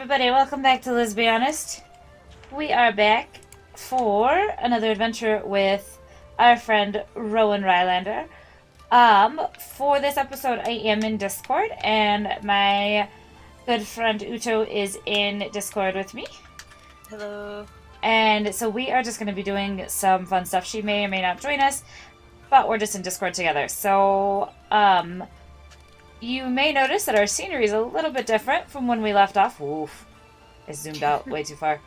everybody, welcome back to Let's Be Honest. We are back for another adventure with our friend Rowen Rylander. For this episode I am in Discord and my good friend Uto is in Discord with me. Hello. And so we are just going to be doing some fun stuff. She may or may not join us, but we're just in Discord together. So, you may notice that our scenery is a little bit different from when we left off. Oof. I zoomed out way too far.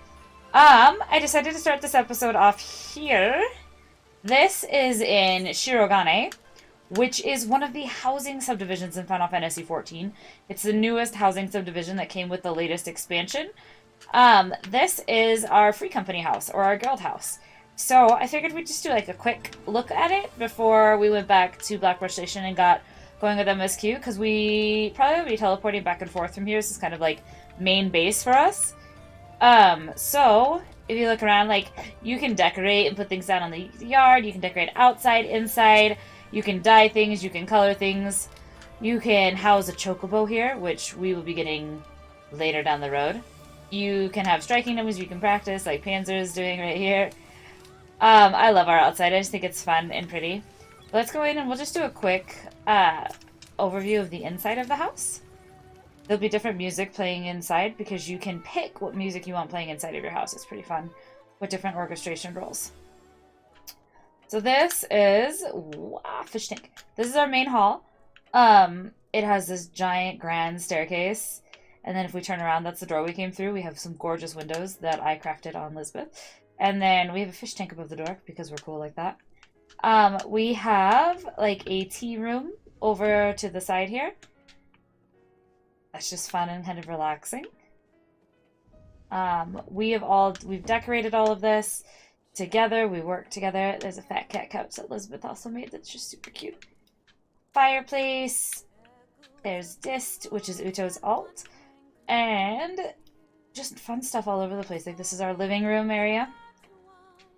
I decided to start this episode off here. This is in Shirogane, which is one of the housing subdivisions in Final Fantasy XIV. It's the newest housing subdivision that came with the latest expansion. This is our Free Company house, or our guild house. So I figured we'd just do like a quick look at it before we went back to Blackbrush Station and got going with MSQ, because we probably will be teleporting back and forth from here. This is kind of like main base for us. So if you look around, like, you can decorate and put things down on the yard. You can decorate outside, inside. You can dye things. You can color things. You can house a chocobo here, which we will be getting later down the road. You can have striking numbers. You can practice, like Panzer is doing right here. I love our outside. I just think it's fun and pretty. Let's go in and we'll just do a quick overview of the inside of the house. There'll be different music playing inside because you can pick what music you want playing inside of your house. It's pretty fun with different orchestration roles. So this is fish tank. This is our main hall. It has this giant grand staircase, and then if we turn around, that's the door we came through. We have some gorgeous windows that I crafted on Lisbeth, and then we have a fish tank above the door because we're cool like that. We have like a tea room over to the side here. That's just fun and kind of relaxing. We've decorated all of this together. We work together. There's a fat cat couch that Elizabeth also made that's just super cute. Fireplace. There's Dist, which is Uto's alt. And just fun stuff all over the place. Like, this is our living room area.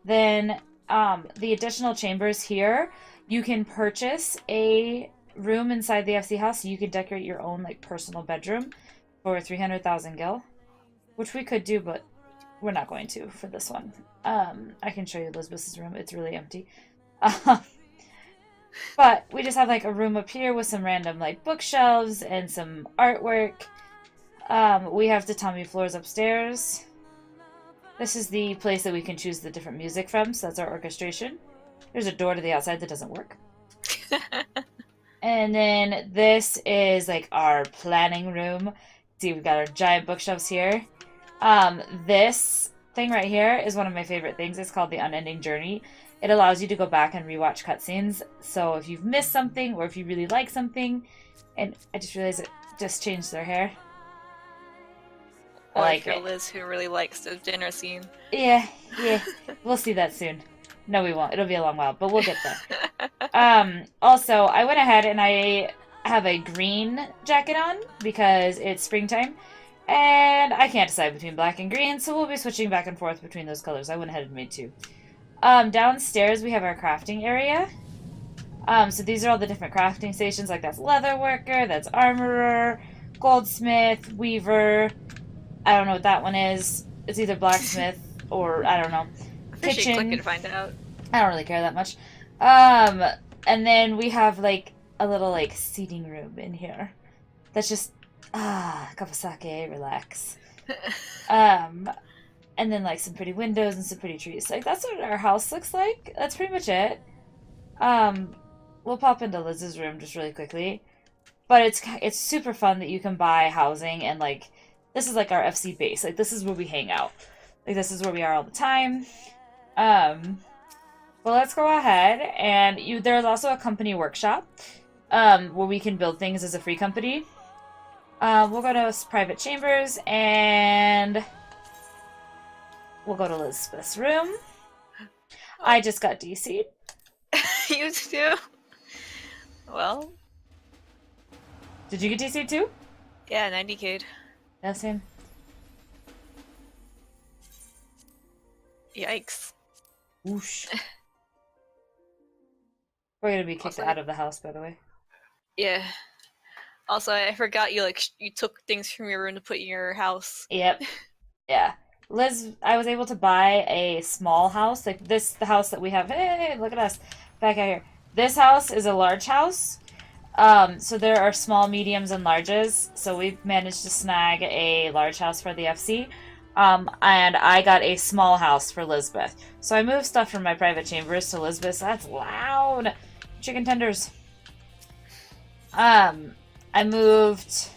Then the additional chambers here, you can purchase a room inside the FC house. So you can decorate your own like personal bedroom for 300,000 gil, which we could do, but we're not going to for this one. I can show you Elizabeth's room. It's really empty. But we just have like a room up here with some random like bookshelves and some artwork. We have tatami floors upstairs. This is the place that we can choose the different music from, so that's our orchestration. There's a door to the outside that doesn't work. And then this is like our planning room. See, we've got our giant bookshelves here. This thing right here is one of my favorite things. It's called the Unending Journey. It allows you to go back and rewatch cutscenes. So if you've missed something or if you really like something, and I just realized it just changed their hair. Or like if you're Liz who really likes the dinner scene. Yeah. We'll see that soon. No, we won't. It'll be a long while, but we'll get there. Also, I went ahead and I have a green jacket on because it's springtime. And I can't decide between black and green, so we'll be switching back and forth between those colors. I went ahead and made two. Downstairs, we have our crafting area. So these are all the different crafting stations. Like, that's leather worker, that's armorer, goldsmith, weaver. I don't know what that one is. It's either blacksmith or, I don't know, kitchen. Click and find out. I don't really care that much. And then we have, like, a little, like, seating room in here. That's just, cup of sake, relax. And then, like, some pretty windows and some pretty trees. Like, that's what our house looks like. That's pretty much it. We'll pop into Liz's room just really quickly. But it's super fun that you can buy housing and, like, this is like our FC base. Like, this is where we hang out. Like, this is where we are all the time. Well, let's go ahead and there's also a company workshop where we can build things as a free company. We'll go to private chambers and we'll go to Elizabeth's room. I just got DC'd. You too? Well. Did you get DC'd too? Yeah, 90k. Yeah, same. Yikes. Whoosh. We're gonna be kicked out of the house, by the way. Yeah. Also, I forgot you you took things from your room to put in your house. Yep. Yeah. Liz, I was able to buy a small house. Like this, the house that we have. Hey, look at us. Back out here. This house is a large house. So there are small, mediums, and larges. So we've managed to snag a large house for the FC. And I got a small house for Lisbeth. So I moved stuff from my private chambers to Lisbeth. That's loud. Chicken tenders. I moved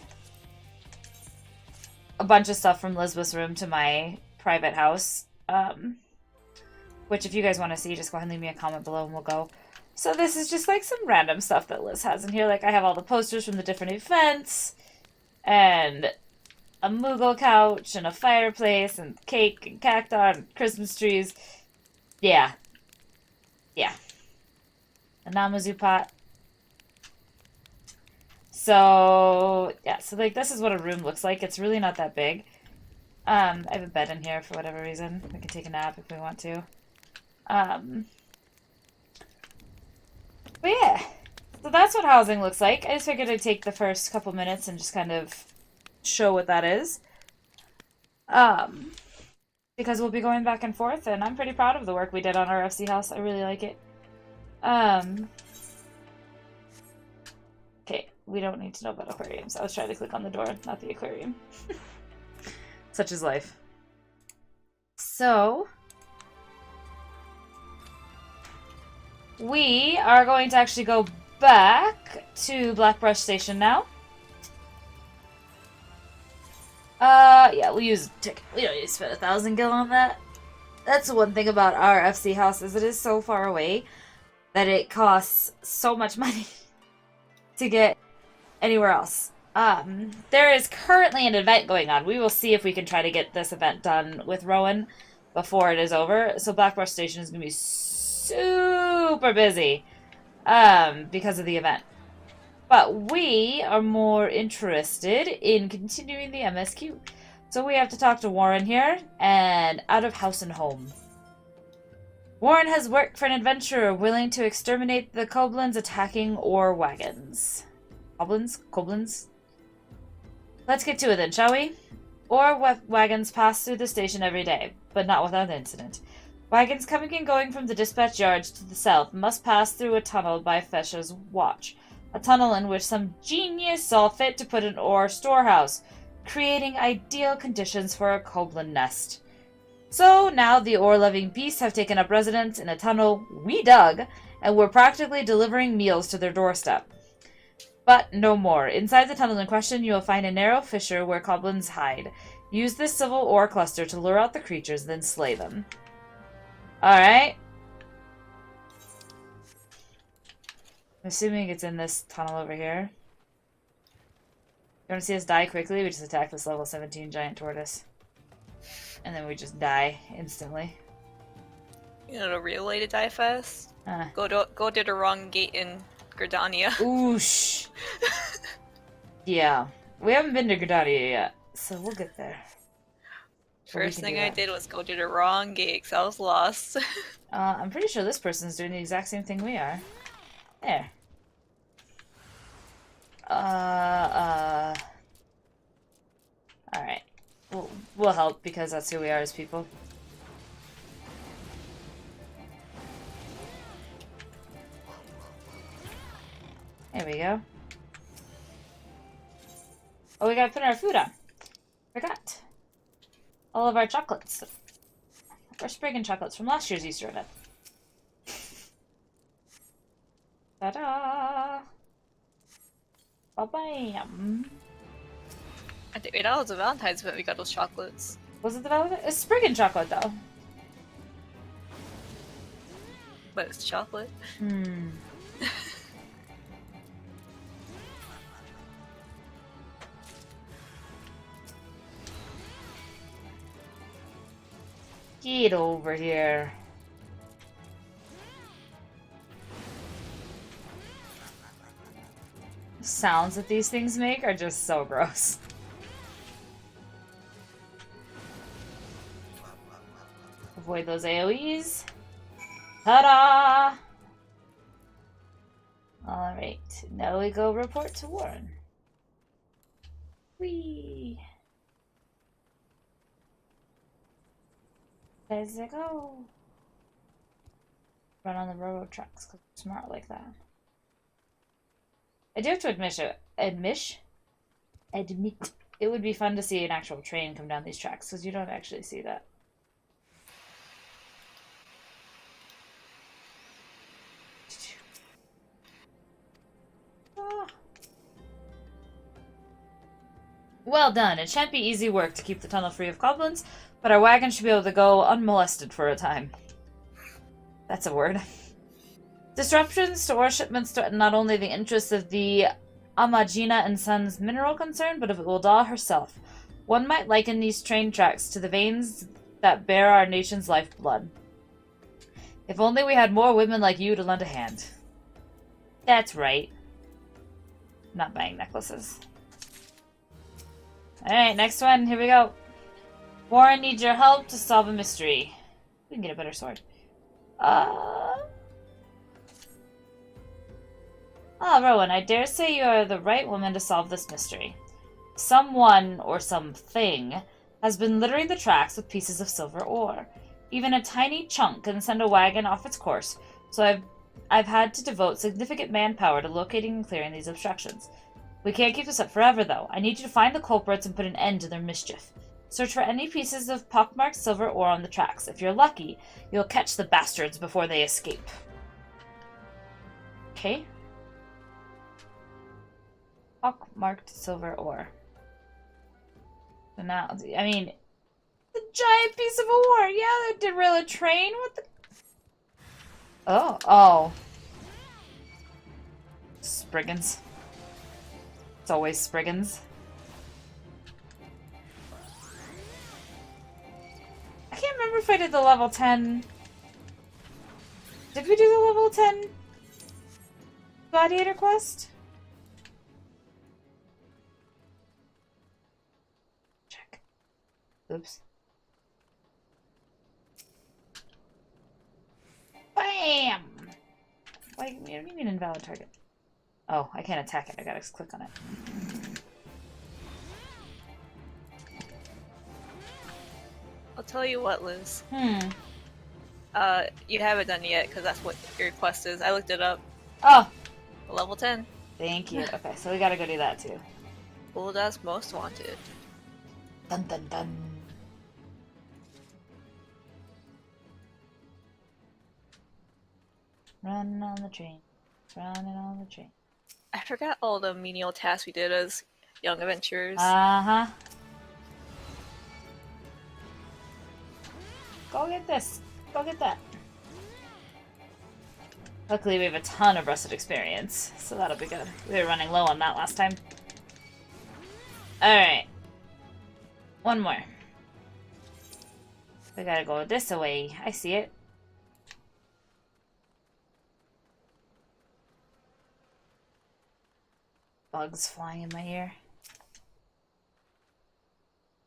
a bunch of stuff from Lisbeth's room to my private house. Which if you guys want to see, just go ahead and leave me a comment below and we'll go. So this is just like some random stuff that Liz has in here. Like I have all the posters from the different events, and a Moogle couch, and a fireplace, and cake, and cacti, and Christmas trees. Yeah. Yeah. A Namazu pot. So, yeah, so like this is what a room looks like. It's really not that big. I have a bed in here for whatever reason. We can take a nap if we want to. But yeah, so that's what housing looks like. I just figured I'd take the first couple minutes and just kind of show what that is. Because we'll be going back and forth, and I'm pretty proud of the work we did on our FC house. I really like it. Okay, we don't need to know about aquariums. I was trying to click on the door, not the aquarium. Such is life. So, we are going to actually go back to Blackbrush Station now. Yeah, we'll use a ticket. We don't need to spend 1,000 gil on that. That's the one thing about our FC house, is it is so far away that it costs so much money to get anywhere else. There is currently an event going on. We will see if we can try to get this event done with Rowen before it is over. So Blackbrush Station is going to be super busy because of the event. But we are more interested in continuing the MSQ. So we have to talk to Warren here, and out of house and home. Warren has worked for an adventurer willing to exterminate the Koblins attacking ore wagons. Koblins? Let's get to it then, shall we? Ore wagons pass through the station every day, but not without incident. Wagons coming and going from the dispatch yards to the south must pass through a tunnel by Fesha's watch. A tunnel in which some genius saw fit to put an ore storehouse, creating ideal conditions for a Koblin nest. So now the ore-loving beasts have taken up residence in a tunnel we dug, and we're practically delivering meals to their doorstep. But no more. Inside the tunnel in question, you will find a narrow fissure where Koblins hide. Use this civil ore cluster to lure out the creatures, then slay them. Alright. I'm assuming it's in this tunnel over here. You want to see us die quickly? We just attack this level 17 giant tortoise. And then we just die instantly. You know the real way to die fast? Go to the wrong gate in Gridania. Oosh. Yeah. We haven't been to Gridania yet, so we'll get there. First thing I did was go to the wrong gate because I was lost. I'm pretty sure this person's doing the exact same thing we are. There. Alright. We'll help because that's who we are as people. There we go. Oh, we gotta put our food on. Forgot. All of our chocolates. Our Spriggan chocolates from last year's Easter event. Ta-da! Ba-bam! I think that was a Valentine's event we got those chocolates. Was it the Valentine? It's Spriggan chocolate, though. But it's chocolate. Hmm. Get over here. Sounds that these things make are just so gross. Avoid those AoEs. Ta-da! Alright, now we go report to Warren. Whee! Let's go. Run on the railroad tracks because we're smart like that. I do have to admit, it would be fun to see an actual train come down these tracks because you don't actually see that. Well done. It shan't be easy work to keep the tunnel free of goblins, but our wagon should be able to go unmolested for a time. That's a word. Disruptions to ore shipments threaten not only the interests of the Amagina and Sons mineral concern, but of ul'dah herself. One might liken these train tracks to the veins that bear our nation's lifeblood. If only we had more women like you to lend a hand. That's right. I'm not buying necklaces. Alright, next one. Here we go. Warren needs your help to solve a mystery. We can get a better sword. Rowen, I dare say you are the right woman to solve this mystery. Someone, or something, has been littering the tracks with pieces of silver ore. Even a tiny chunk can send a wagon off its course, so I've had to devote significant manpower to locating and clearing these obstructions. We can't keep this up forever, though. I need you to find the culprits and put an end to their mischief. Search for any pieces of pockmarked silver ore on the tracks. If you're lucky, you'll catch the bastards before they escape. Okay. Pockmarked silver ore. So now, I mean, the giant piece of ore! Yeah, that derail a train? What the... Oh. Spriggans. It's always Spriggans. I can't remember if I did the level 10. Did we do the level 10 gladiator quest? Check. Oops. Bam! What do you mean invalid target? Oh, I can't attack it. I gotta click on it. I'll tell you what, Liz. You haven't done it yet, because that's what your quest is. I looked it up. Oh! Level 10. Thank you. Okay, so we gotta go do that too. Ul'dah's most wanted. Dun dun dun. Running on the train. Running on the train. I forgot all the menial tasks we did as young adventurers. Uh-huh. Go get this. Go get that. Luckily, we have a ton of rusted experience, so that'll be good. We were running low on that last time. Alright. One more. We gotta go this way. I see it. Bugs flying in my ear.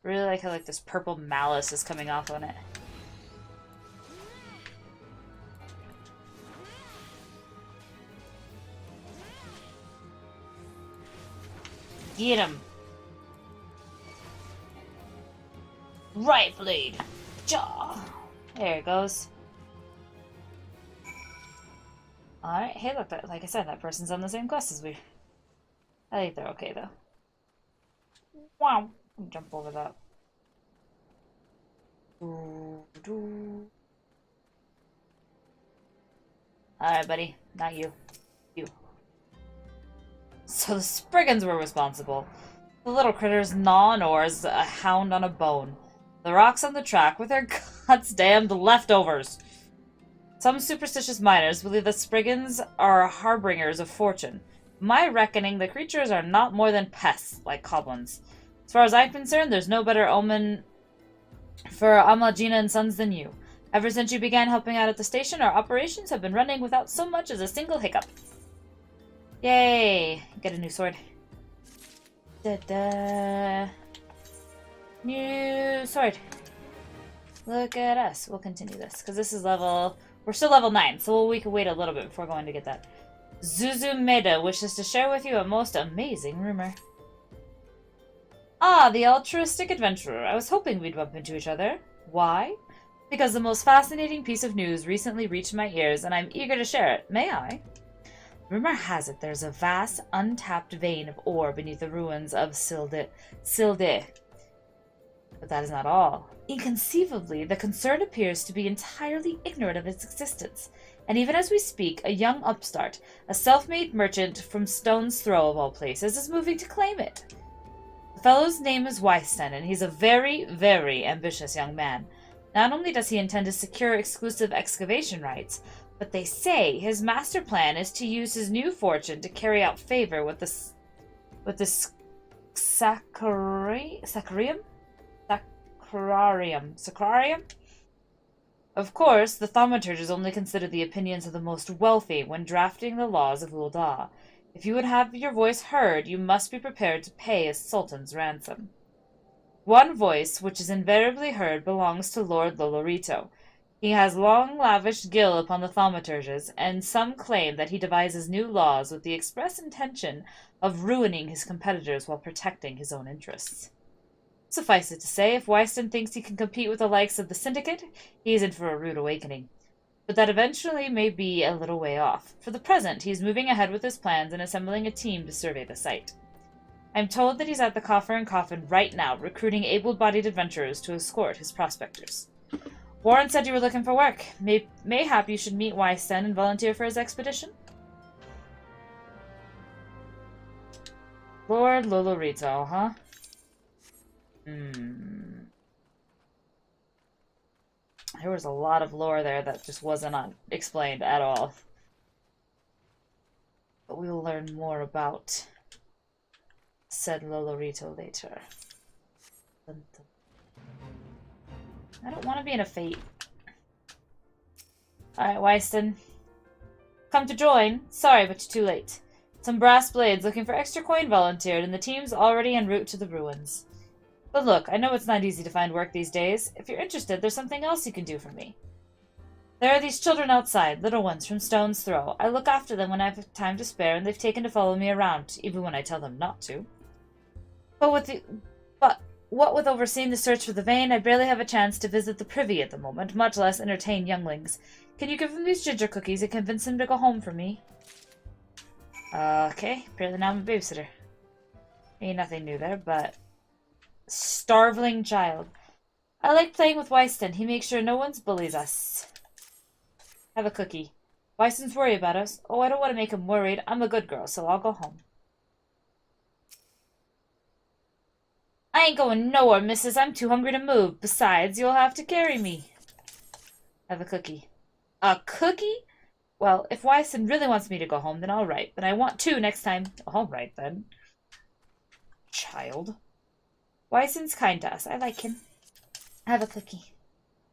Really like how this purple malice is coming off on it. Get him! Right blade! Jaw! There it goes. Alright, hey look, like I said, that person's on the same quest as we. I think they're okay though. Wow! Jump over that. Alright, buddy. Not you. You. So the Spriggans were responsible. The little critters gnaw on ores, a hound on a bone. The rocks on the track with their goddamned leftovers. Some superstitious miners believe that Spriggans are harbingers of fortune. In my reckoning, the creatures are not more than pests, like goblins. As far as I'm concerned, there's no better omen for Amagina and Sons than you. Ever since you began helping out at the station, our operations have been running without so much as a single hiccup. Yay! Get a new sword. Da-da. New sword. Look at us. We'll continue this, because this is level... We're still level 9, so we can wait a little bit before going to get that. Zuzumeda wishes to share with you a most amazing rumor. Ah, the altruistic adventurer. I was hoping we'd bump into each other. Why? Because the most fascinating piece of news recently reached my ears, and I'm eager to share it. May I? Rumor has it there's a vast, untapped vein of ore beneath the ruins of Silde. But that is not all. Inconceivably, the concern appears to be entirely ignorant of its existence. And even as we speak, a young upstart, a self-made merchant from Stone's Throw of all places, is moving to claim it. The fellow's name is Wyston, and he's a very, very ambitious young man. Not only does he intend to secure exclusive excavation rights, but they say his master plan is to use his new fortune to carry out favor with the Sacrarium? Sacrarium? Of course, the thaumaturges only consider the opinions of the most wealthy when drafting the laws of ul'dah. If you would have your voice heard, you must be prepared to pay a sultan's ransom. One voice, which is invariably heard, belongs to Lord Lolorito. He has long lavished gil upon the thaumaturges, and some claim that he devises new laws with the express intention of ruining his competitors while protecting his own interests. Suffice it to say, if Wyston thinks he can compete with the likes of the Syndicate, he is in for a rude awakening. But that eventually may be a little way off. For the present, he is moving ahead with his plans and assembling a team to survey the site. I'm told that he's at the Coffer and Coffin right now, recruiting able-bodied adventurers to escort his prospectors. Warren said you were looking for work. Mayhap you should meet Wyston and volunteer for his expedition? Lord Lolorito, huh? There was a lot of lore there that just wasn't explained at all. But we will learn more about said Lolorito later. I don't want to be in a fate. Alright, Wyston. Come to join? Sorry, but you're too late. Some brass blades looking for extra coin volunteered, and the team's already en route to the ruins. But look, I know it's not easy to find work these days. If you're interested, there's something else you can do for me. There are these children outside, little ones from Stone's Throw. I look after them when I have time to spare, and they've taken to follow me around, even when I tell them not to. But what with overseeing the search for the vein, I barely have a chance to visit the privy at the moment, much less entertain younglings. Can you give them these ginger cookies and convince them to go home for me? Okay, apparently now I'm a babysitter. Ain't nothing new there, but... Starveling child. I like playing with Wyston. He makes sure no one bullies us. Have a cookie. Wyston's worried about us. Oh, I don't want to make him worried. I'm a good girl, so I'll go home. I ain't going nowhere, missus. I'm too hungry to move. Besides, you'll have to carry me. Have a cookie. A cookie? Well, if Wyston really wants me to go home, then all right. But I want two next time. All right, then. Child. Wyston's kind to us. I like him. Have a cookie.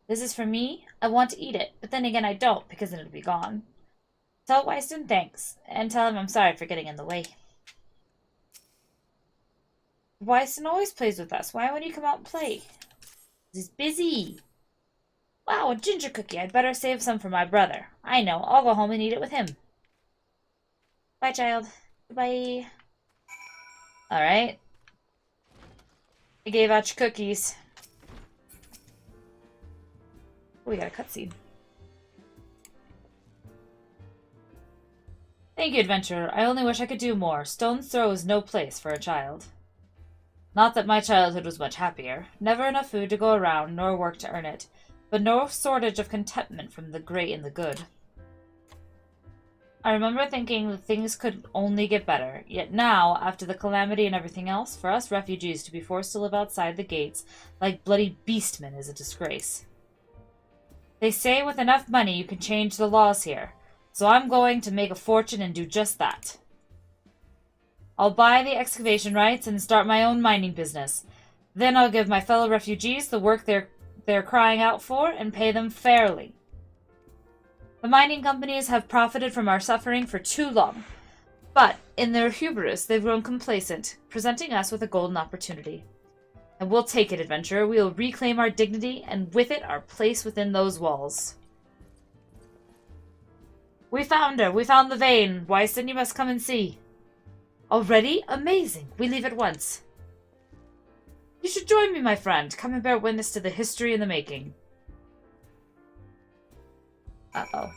This is for me. I want to eat it, but then again I don't, because then it'll be gone. Tell Wyston thanks, and tell him I'm sorry for getting in the way. Wyston always plays with us. Why won't he come out and play? He's busy. Wow, a ginger cookie. I'd better save some for my brother. I know. I'll go home and eat it with him. Bye, child. Bye. Alright. I gave out your cookies. Oh, we got a cutscene. Thank you, adventurer. I only wish I could do more. Stone's Throw is no place for a child. Not that my childhood was much happier. Never enough food to go around, nor work to earn it. But no shortage of contentment from the great and the good. I remember thinking that things could only get better. Yet now, after the calamity and everything else, for us refugees to be forced to live outside the gates like bloody beastmen is a disgrace. They say with enough money you can change the laws here. So I'm going to make a fortune and do just that. I'll buy the excavation rights and start my own mining business. Then I'll give my fellow refugees the work they're crying out for and pay them fairly. The mining companies have profited from our suffering for too long. But, in their hubris, they've grown complacent, presenting us with a golden opportunity. And we'll take it, adventurer. We'll reclaim our dignity, and with it, our place within those walls. We found her! We found the vein! Wyston, you must come and see. Already? Amazing! We leave at once. You should join me, my friend. Come and bear witness to the history in the making. Uh-oh.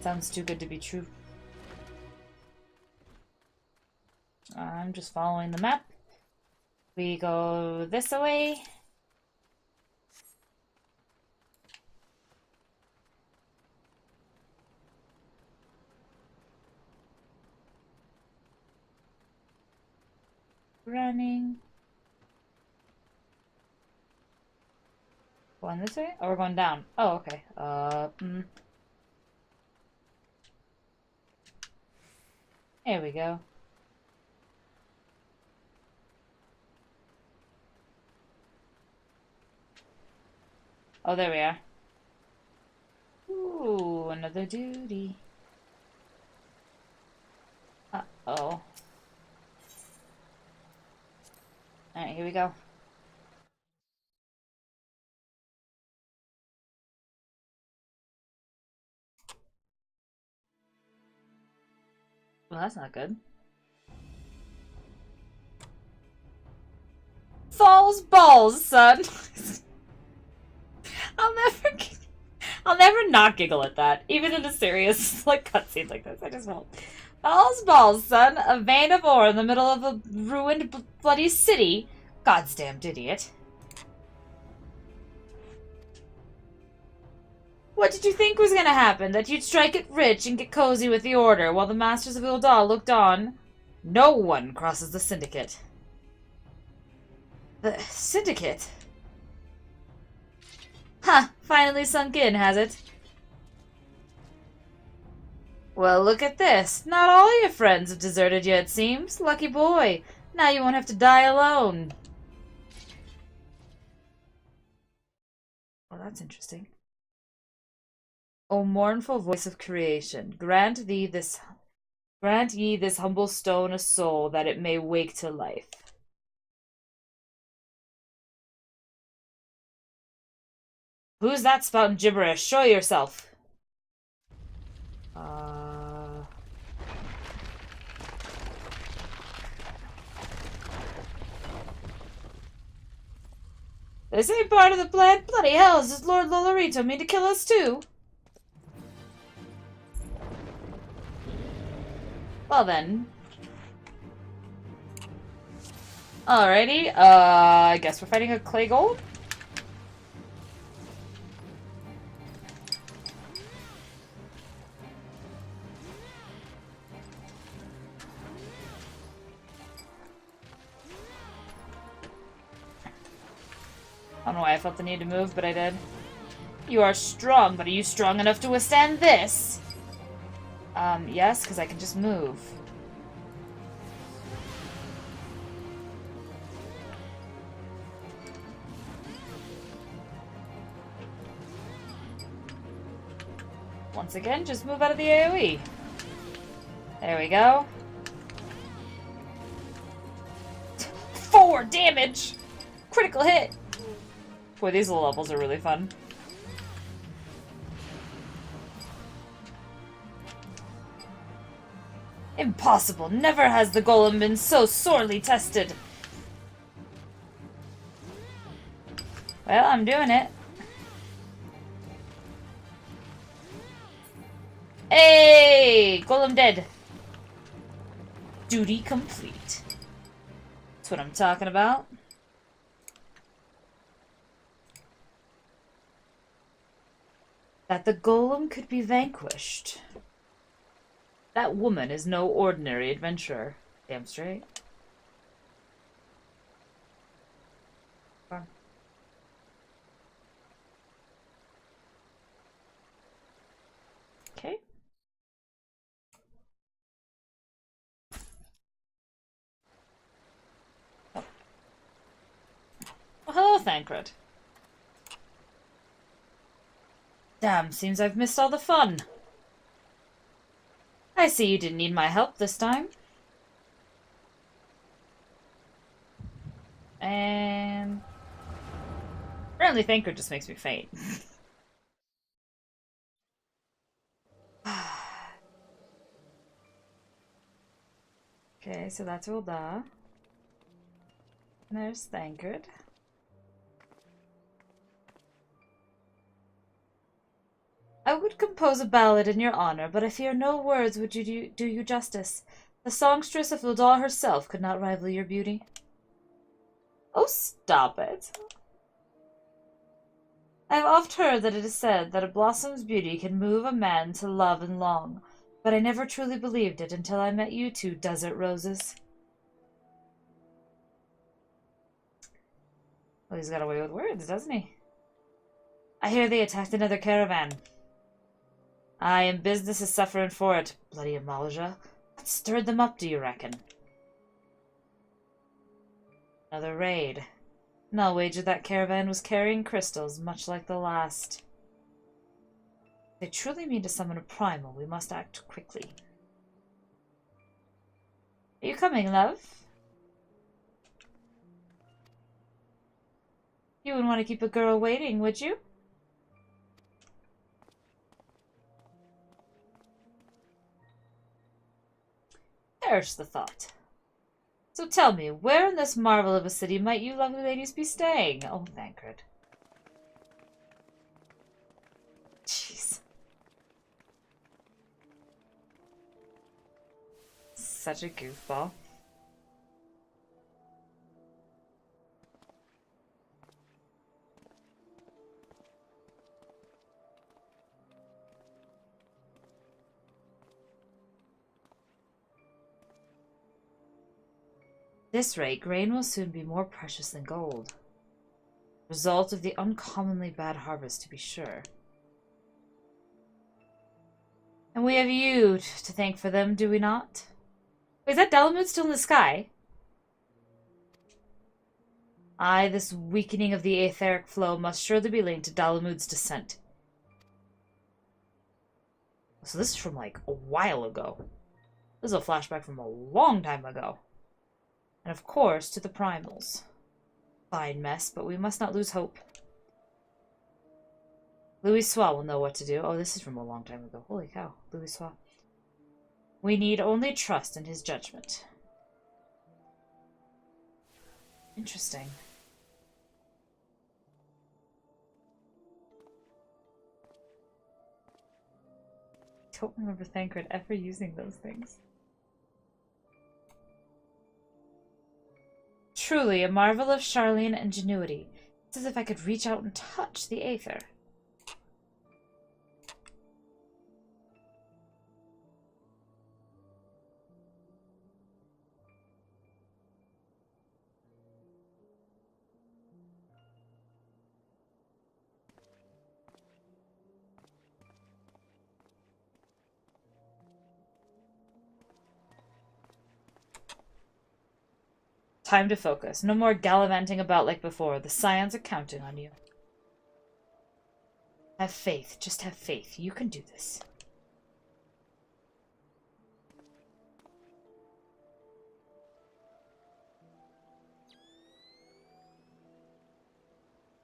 Sounds too good to be true. I'm just following the map. We go this way. Running. Going this way? Oh, we're going down. Oh, okay. Here we go. Oh, there we are. Ooh, another duty. Uh-oh. Alright, here we go. Well, that's not good. Falls balls, son! I'll never not giggle at that. Even in a serious, like, cutscene like this. I just won't. Falls balls, son! A vein of ore in the middle of a ruined, bloody city? Goddamned idiot. What did you think was gonna happen? That you'd strike it rich and get cozy with the Order while the Masters of ul'dah looked on? No one crosses the Syndicate. The Syndicate? Ha! Finally sunk in, has it? Well, look at this. Not all your friends have deserted you, it seems. Lucky boy. Now you won't have to die alone. Well, that's interesting. O mournful voice of creation, grant ye this humble stone a soul, that it may wake to life. Who's that spouting gibberish? Show yourself. This ain't part of the plan. Bloody hell, does Lord Lolorito mean to kill us too? Well then. Alrighty, I guess we're fighting a clay golem? I don't know why I felt the need to move, but I did. You are strong, but are you strong enough to withstand this? Yes, because I can just move. Once again, just move out of the AoE. There we go. 4 damage! Critical hit! Boy, these levels are really fun. Impossible! Never has the golem been so sorely tested! Well, I'm doing it. Hey! Golem dead. Duty complete. That's what I'm talking about. That the golem could be vanquished. That woman is no ordinary adventurer. Damn straight. Okay. Oh. Well, hello, Thancred. Damn, seems I've missed all the fun. I see you didn't need my help this time. And apparently Thancred just makes me faint. Okay, so that's ul'dah. There's Thancred. I would compose a ballad in your honor, but I fear no words would do you justice. The songstress of ul'dah herself could not rival your beauty. Oh, stop it. I have oft heard that it is said that a blossom's beauty can move a man to love and long, but I never truly believed it until I met you two desert roses. Well, he's got away with words, doesn't he? I hear they attacked another caravan. Aye, and business is suffering for it. Bloody Amalj'aa. What stirred them up, do you reckon? Another raid. And I'll wager that caravan was carrying crystals, much like the last. If they truly mean to summon a primal, we must act quickly. Are you coming, love? You wouldn't want to keep a girl waiting, would you? Perish the thought. So tell me, where in this marvel of a city might you lovely ladies be staying? Oh, Thancred. Jeez. Such a goofball. At this rate, grain will soon be more precious than gold. Result of the uncommonly bad harvest, to be sure. And we have you to thank for them, do we not? Wait, is that Dalamud still in the sky? Aye, this weakening of the etheric flow must surely be linked to Dalamud's descent. So this is from, like, a while ago. This is a flashback from a long time ago. And of course, to the primals. Fine mess, but we must not lose hope. Louis will know what to do. Oh, this is from a long time ago. Holy cow, Louis. We need only trust in his judgment. Interesting. I don't remember Thancred ever using those things. Truly a marvel of Charlene ingenuity. It's as if I could reach out and touch the aether. Time to focus. No more gallivanting about like before. The Scions are counting on you. Have faith. Just have faith. You can do this.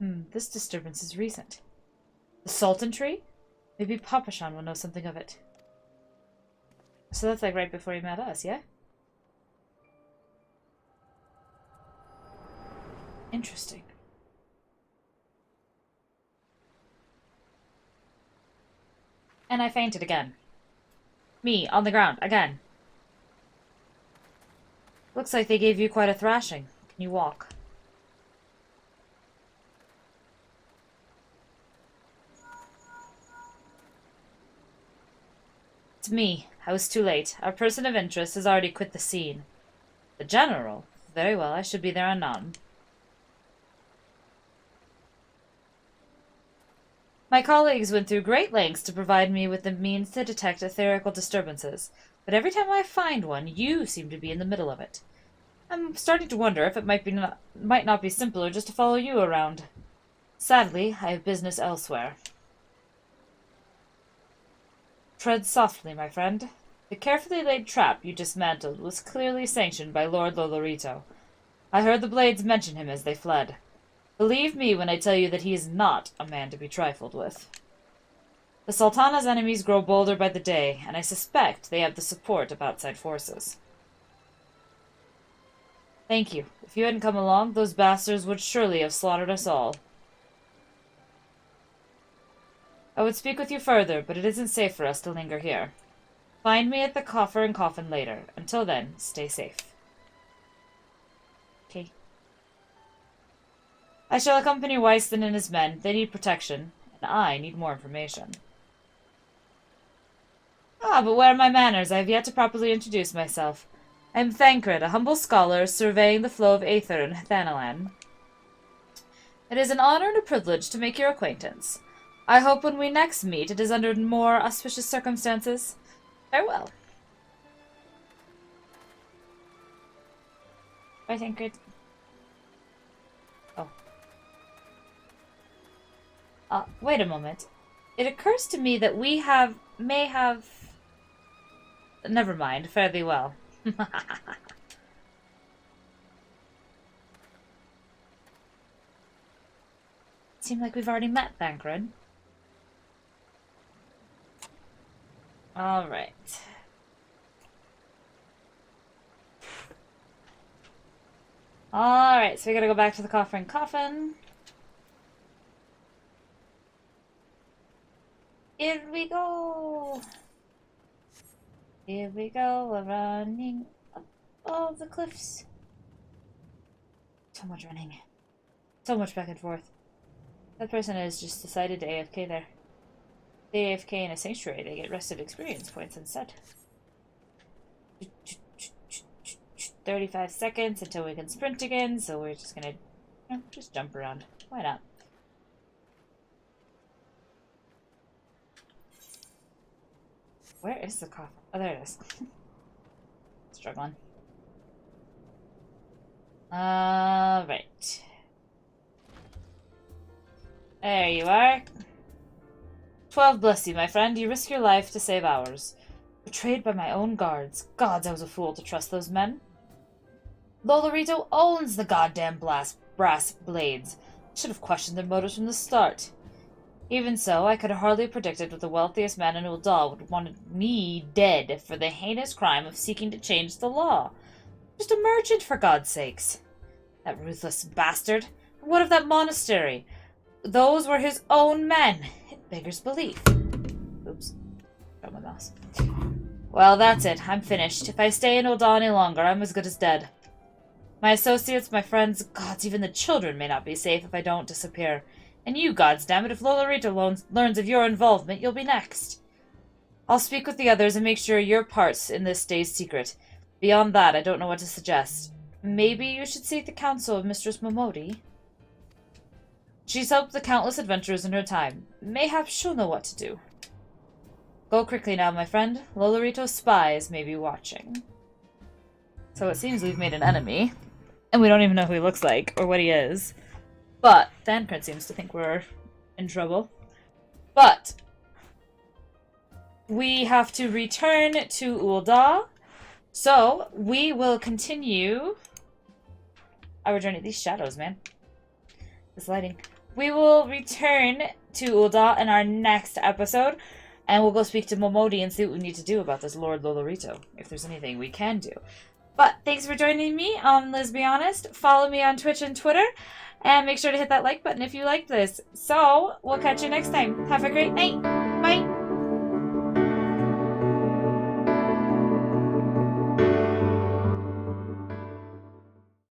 This disturbance is recent. The Sultan tree? Maybe Papashan will know something of it. So that's like right before he met us, yeah? Interesting. And I fainted again. Me, on the ground, again. Looks like they gave you quite a thrashing. Can you walk? It's me. I was too late. Our person of interest has already quit the scene. The general? Very well, I should be there anon. My colleagues went through great lengths to provide me with the means to detect etherical disturbances, but every time I find one, you seem to be in the middle of it. I'm starting to wonder if it might not be simpler just to follow you around. Sadly, I have business elsewhere. Tread softly, my friend. The carefully laid trap you dismantled was clearly sanctioned by Lord Lolorito. I heard the Blades mention him as they fled. Believe me when I tell you that he is not a man to be trifled with. The Sultana's enemies grow bolder by the day, and I suspect they have the support of outside forces. Thank you. If you hadn't come along, those bastards would surely have slaughtered us all. I would speak with you further, but it isn't safe for us to linger here. Find me at the coffer and coffin later. Until then, stay safe. Okay. I shall accompany Weiston and his men. They need protection, and I need more information. Ah, but where are my manners? I have yet to properly introduce myself. I am Thancred, a humble scholar surveying the flow of aether in Thanalan. It is an honor and a privilege to make your acquaintance. I hope when we next meet it is under more auspicious circumstances. Farewell. Bye, Thancred. Oh. Wait a moment. It occurs to me that we may have... Never mind. Fare thee well. Seems like we've already met, Thancred. Alright. Alright, so we gotta go back to the coffer and coffin. Here we go! Here we go, we're running up all the cliffs. So much running. So much back and forth. That person has just decided to AFK there. They AFK in a sanctuary, they get rested experience points instead. 35 seconds until we can sprint again, so we're just gonna just jump around. Why not? Where is the coffin? Oh, there it is. Struggling. Right. There you are. 12 bless you, my friend. You risk your life to save ours. Betrayed by my own guards. Gods, I was a fool to trust those men. Lolorito owns the goddamn brass blades. Should have questioned their motives from the start. Even so, I could have hardly predicted that the wealthiest man in ul'dah would want me dead for the heinous crime of seeking to change the law. Just a merchant, for God's sakes. That ruthless bastard. What of that monastery? Those were his own men. It beggars belief. Oops. Got my mouse. Well, that's it. I'm finished. If I stay in ul'dah any longer, I'm as good as dead. My associates, my friends, gods, even the children may not be safe if I don't disappear. And you, goddamn it, if Lolorito learns of your involvement, you'll be next. I'll speak with the others and make sure your part's in this stays secret. Beyond that, I don't know what to suggest. Maybe you should seek the counsel of Mistress Momodi. She's helped the countless adventurers in her time. Mayhap she'll know what to do. Go quickly now, my friend. Lolorito's spies may be watching. So it seems we've made an enemy. And we don't even know who he looks like, or what he is. But Thancred seems to think we're in trouble. But we have to return to ul'dah. So we will continue our journey. These shadows, man. This lighting. We will return to ul'dah in our next episode. And we'll go speak to Momodi and see what we need to do about this Lord Lolorito. If there's anything we can do. But thanks for joining me on Liz Be Honest. Follow me on Twitch and Twitter. And make sure to hit that like button if you like this. So, we'll catch you next time. Have a great night.